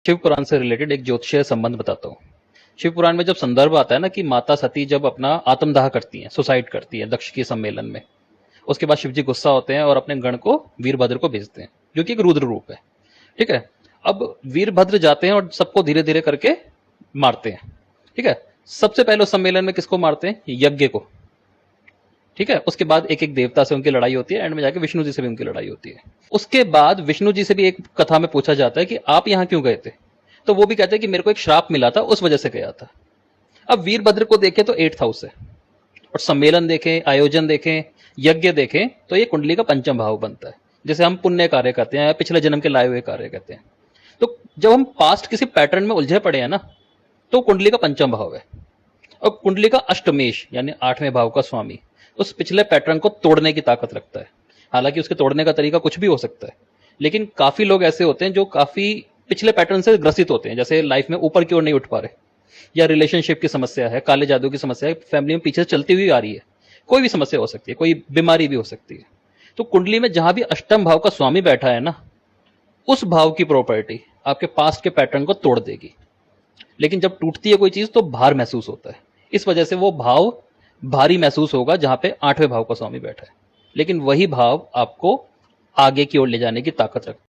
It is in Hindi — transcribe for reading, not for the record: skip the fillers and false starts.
शिव पुराण से रिलेटेड एक ज्योतिषीय संबंध बताता हूँ। शिव पुराण में जब संदर्भ आता है ना कि माता सती जब अपना आत्मदाह करती हैं, सुसाइड करती है दक्ष के सम्मेलन में, उसके बाद शिव जी गुस्सा होते हैं और अपने गण को वीरभद्र को भेजते हैं, जो कि एक रुद्र रूप है। ठीक है। अब वीरभद्र जाते हैं और सबको धीरे धीरे करके मारते हैं। ठीक है। सबसे पहले उस सम्मेलन में किसको मारते हैं? यज्ञ को। ठीक है। उसके बाद एक एक देवता से उनकी लड़ाई होती है, एंड में जाके विष्णु जी से भी उनकी लड़ाई होती है। उसके बाद विष्णु जी से भी एक कथा में पूछा जाता है कि आप यहां क्यों गए थे? तो वो भी कहते हैं कि मेरे को एक श्राप मिला था, उस वजह से गया था। अब वीरभद्र को देखें तो 8th हाउस है, और सम्मेलन देखें, आयोजन देखें, यज्ञ देखें, तो ये कुंडली का पंचम भाव बनता है, जिसे हम पुण्य कार्य कहते हैं, पिछले जन्म के लाए हुए कार्य कहते हैं। तो जब हम पास्ट किसी पैटर्न में उलझे पड़े हैं ना, तो कुंडली का पंचम भाव है। और कुंडली का अष्टमेश यानी 8वें भाव का स्वामी उस पिछले पैटर्न को तोड़ने की ताकत रखता है। हालांकि उसके तोड़ने का तरीका कुछ भी हो सकता है, लेकिन काफी लोग ऐसे होते हैं जो काफी पिछले पैटर्न से ग्रसित होते हैं, जैसे लाइफ में ऊपर की ओर नहीं उठ पा रहे, या रिलेशनशिप की समस्या है, काले जादू की समस्या है, फैमिली में पीछे चलती हुई आ रही है, कोई भी समस्या हो सकती है, कोई बीमारी भी हो सकती है। तो कुंडली में जहां भी अष्टम भाव का स्वामी बैठा है ना, उस भाव की प्रॉपर्टी आपके पास्ट के पैटर्न को तोड़ देगी। लेकिन जब टूटती है कोई चीज तो भार महसूस होता है, इस वजह से वो भाव भारी महसूस होगा जहां पे 8वें भाव का स्वामी बैठा है। लेकिन वही भाव आपको आगे की ओर ले जाने की ताकत रखता है।